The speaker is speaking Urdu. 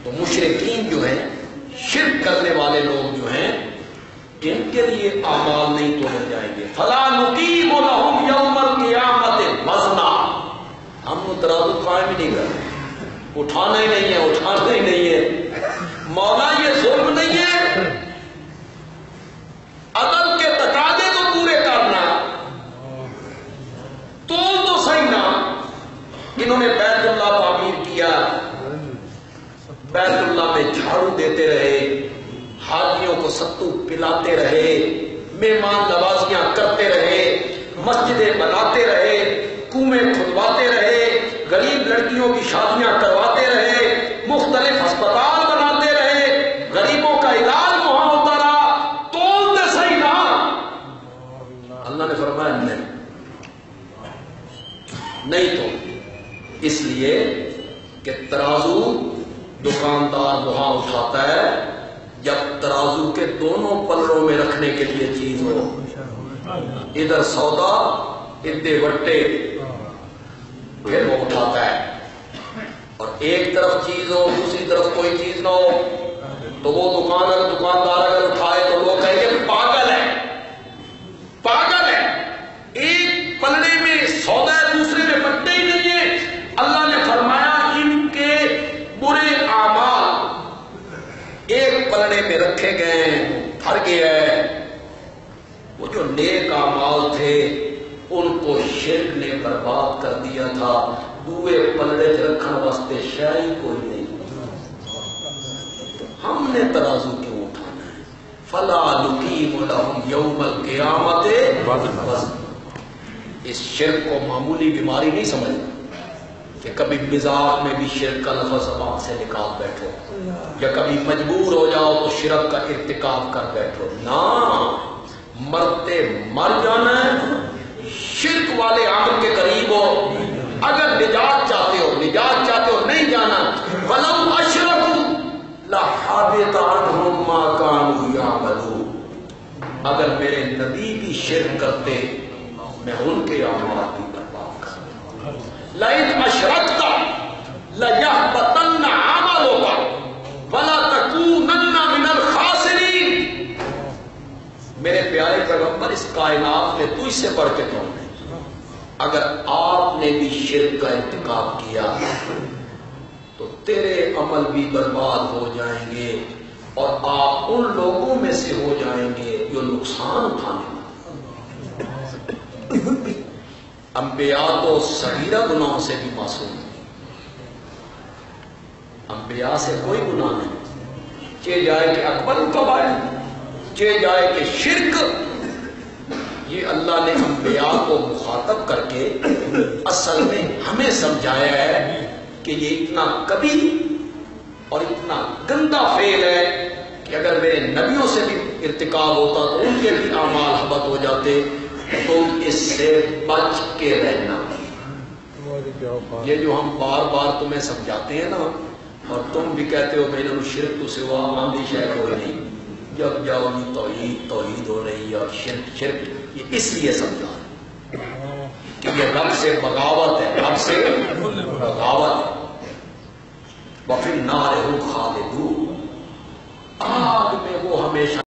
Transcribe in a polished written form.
تو مشرکین جو ہیں، شرک کرنے والے لوگ جو ہیں، ان کے لیے اعمال نہیں توڑے جائیں گے. فلا نقیم لهم یوم القیامت وزنا. ہم وہ ترازو قائم ہی نہیں کرتے، اٹھانا ہی نہیں ہے، اٹھانا ہی نہیں ہے. مولا یہ ظلم نہیں ہے، عدل کے تقاضے تو پورے کرنا، تو صحیح نا. انہوں نے بیت اللہ تعمیر کیا، بیت اللہ میں جھاڑو دیتے رہے، حاجیوں کو ستو پلاتے رہے، مہمان نوازیاں کرتے رہے، مسجدیں بناتے رہے، کنویں کھدواتے رہے، غریب لڑکیوں کی شادیاں کرواتے رہے، مختلف ہسپتال بناتے رہے، غریبوں کا علاج وہاں ہوتا رہا. تولتے صحیح نا. اللہ نے فرمایا نہیں تو، اس لیے کہ ترازو دکاندار وہاں اٹھاتا ہے جب ترازو کے دونوں پلڑوں میں رکھنے کے لیے چیز ہو. ادھر سودا، ادھر وٹے، پھر وہ اٹھاتا ہے. اور ایک طرف چیز ہو، دوسری طرف کوئی چیز نہ ہو، تو وہ دکاندار اگر اٹھائے تو لوگ کہیں گے پاگل ہے، پاگل ہے. ایک پلڑے میں سودا ہے، دوسرے میں وٹے ہی نہیں ہے. اللہ نے فرمایا ان کے برے اعمال ایک پلڑے میں رکھے گئے، بھر گیا ہے. وہ جو نیک اعمال تھے ان کو شرک نے برباد کر دیا تھا. دوئے پلڑے رکھنے واسطے شاہی کوئی نہیں. ہم نے ترازو کیوں اٹھانا ہے؟ فلا نقیم لهم یوم القیامت وزنا. اس شرک کو معمولی بیماری نہیں سمجھنا کہ کبھی مزاح میں بھی شرک کا لفظ زبان سے نکال بیٹھو، یا کبھی مجبور ہو جاؤ تو شرک کا ارتکاب کر بیٹھو. نہ، مرتے مر جانا ہے، شرک والے عمل کے قریب ہو. اگر نجات چاہتے ہو نہیں جانا. وَلَوْ أَشْرَكُوا لَحَبِطَ عَنْهُمْ مَا كَانُوا يَعْمَلُونَ. اگر میرے نبی بھی شرک کرتے میں ان کے اعمال بھی برباد کرتا. لَئِنْ أَشْرَكْتَ لَيَحْبَطَنَّ عَمَلُكَ وَلَا تَكُونَنَّ مِنَ الْخَاسِرِينَ. میرے پیارے پیغمبر، اس کائنات میں تو اس سے بڑھ کے کون ہے؟ اگر آپ نے بھی شرک کا ارتکاب کیا تو تیرے عمل بھی برباد ہو جائیں گے، اور آپ ان لوگوں میں سے ہو جائیں گے جو نقصان اٹھانے والے. انبیاء تو صغیرہ گناہوں سے بھی معصوم ہیں. انبیاء سے کوئی گناہ نہیں، چاہے جائے کہ اکبر الکبائر، چاہے جائے کہ شرک. یہ اللہ نے انبیاء کو مخاطب کر کے اصل میں ہمیں سمجھایا ہے کہ یہ اتنا کبھی اور اتنا گندا فعل ہے کہ اگر میرے نبیوں سے بھی ارتکاب ہوتا تو ان کے بھی اعمال حبط ہو جاتے. تم اس سے بچ کے رہنا. یہ جو ہم بار بار تمہیں سمجھاتے ہیں نا، اور تم بھی کہتے ہو بھائی شرک تو سوا آندھی شہر ہو نہیں، جب جاؤ گی توحید ہو رہی ہے، اور شرک یہ اس لیے سمجھا کہ یہ رب سے بغاوت ہے، رب سے بغاوت ہے. وَفِي النَّارِ هُمْ خَالِدُونَ. آگ میں وہ ہمیشہ